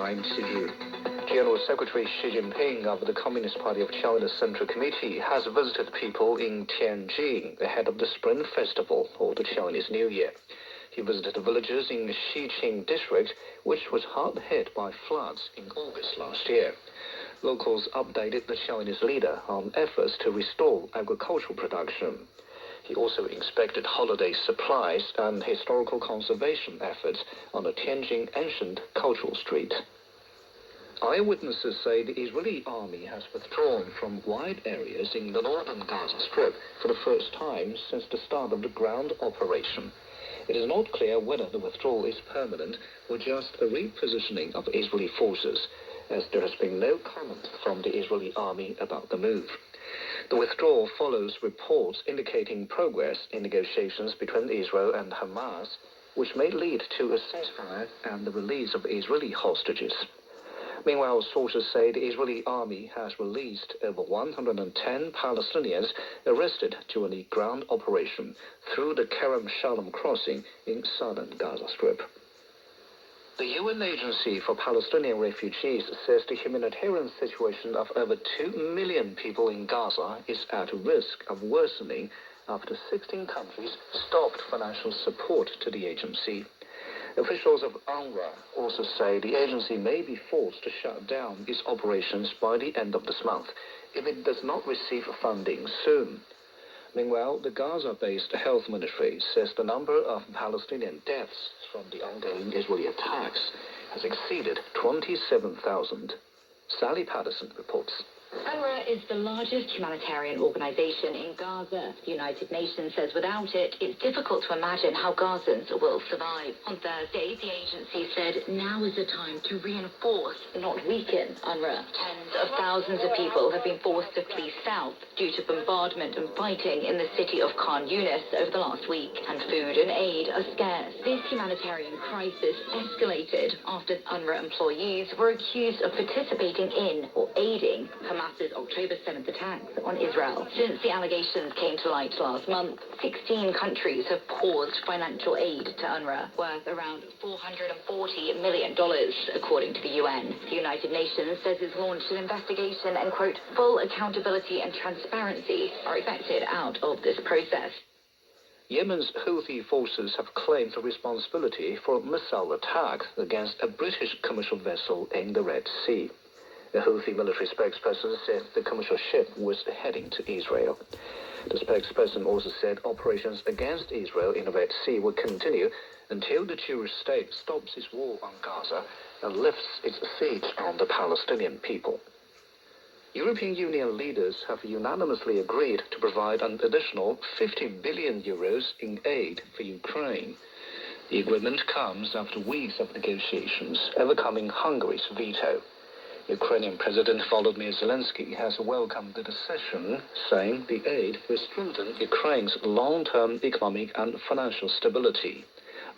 I'm Vido. General Secretary Xi Jinping of the Communist Party of China's Central Committee has visited people in Tianjin ahead of the Spring Festival or the Chinese New Year. He visited villages in the Xiqing district, which was hard hit by floods in August last year. Locals updated the Chinese leader on efforts to restore agricultural production. He also inspected holiday supplies and historical conservation efforts on the Tianjin Ancient Cultural Street. Eyewitnesses say the Israeli army has withdrawn from wide areas in the northern Gaza Strip for the first time since the start of the ground operation. It is not clear whether the withdrawal is permanent or just a repositioning of Israeli forces, as there has been no comment from the Israeli army about the move. The withdrawal follows reports indicating progress in negotiations between Israel and Hamas, which may lead to a ceasefire and the release of Israeli hostages. Meanwhile, sources say the Israeli army has released over 110 Palestinians arrested during the ground operation through the Kerem Shalom crossing in southern Gaza Strip. The UN Agency for Palestinian Refugees says the humanitarian situation of over 2 million people in Gaza is at risk of worsening after 16 countries stopped financial support to the agency. Officials of UNRWA also say the agency may be forced to shut down its operations by the end of this month if it does not receive funding soon. Meanwhile, the Gaza-based health ministry says the number of Palestinian deaths from the ongoing Israeli attacks has exceeded 27,000. Sally Patterson reports. UNRWA is the largest humanitarian organization in Gaza. The United Nations says without it, it's difficult to imagine how Gazans will survive. On Thursday, the agency said now is the time to reinforce, not weaken, UNRWA. Tens of thousands of people have been forced to flee south due to bombardment and fighting in the city of Khan Yunis over the last week, and food and aid are scarce. This humanitarian crisis escalated after UNRWA employees were accused of participating in or aiding Hamas's October 7th attacks on Israel. Since the allegations came to light last month, 16 countries have paused financial aid to UNRWA, worth around $440 million, according to the UN. The United Nations says it's launched an investigation and, quote, full accountability and transparency are expected out of this process. Yemen's Houthi forces have claimed responsibility for a missile attack against a British commercial vessel in the Red Sea. The Houthi military spokesperson said the commercial ship was heading to Israel. The spokesperson also said operations against Israel in the Red Sea will continue until the Jewish state stops its war on Gaza and lifts its siege on the Palestinian people. European Union leaders have unanimously agreed to provide an additional 50 billion euros in aid for Ukraine. The agreement comes after weeks of negotiations, overcoming Hungary's veto. Ukrainian President Volodymyr Zelensky has welcomed the decision, saying the aid will strengthen Ukraine's long-term economic and financial stability.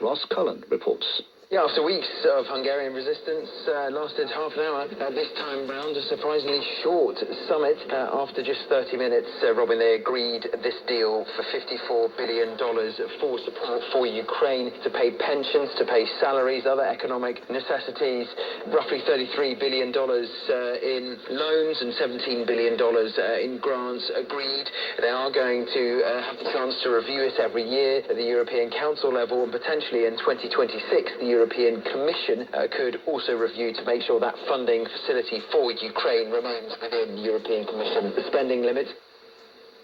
Ross Cullen reports. After weeks of Hungarian resistance, lasted half an hour. This time round, a surprisingly short summit. After just 30 minutes, Robin, they agreed this deal for $54 billion for support for Ukraine, to pay pensions, to pay salaries, other economic necessities. Roughly $33 billion in loans and $17 billion in grants agreed. They are going to have the chance to review it every year at the European Council level, and potentially in 2026, the European Commission could also review to make sure that funding facility for Ukraine remains within European Commission spending limits.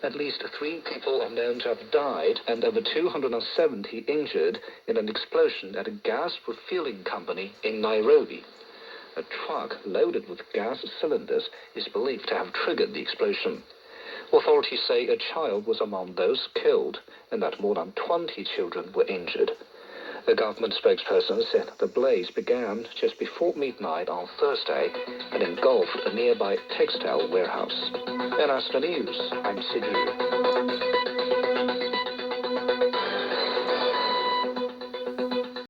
At least 3 people are known to have died and over 270 injured in an explosion at a gas refueling company in Nairobi. A truck loaded with gas cylinders is believed to have triggered the explosion. Authorities say a child was among those killed and that more than 20 children were injured. A government spokesperson said the blaze began just before midnight on Thursday and engulfed a nearby textile warehouse. And as the news, I'm Vido.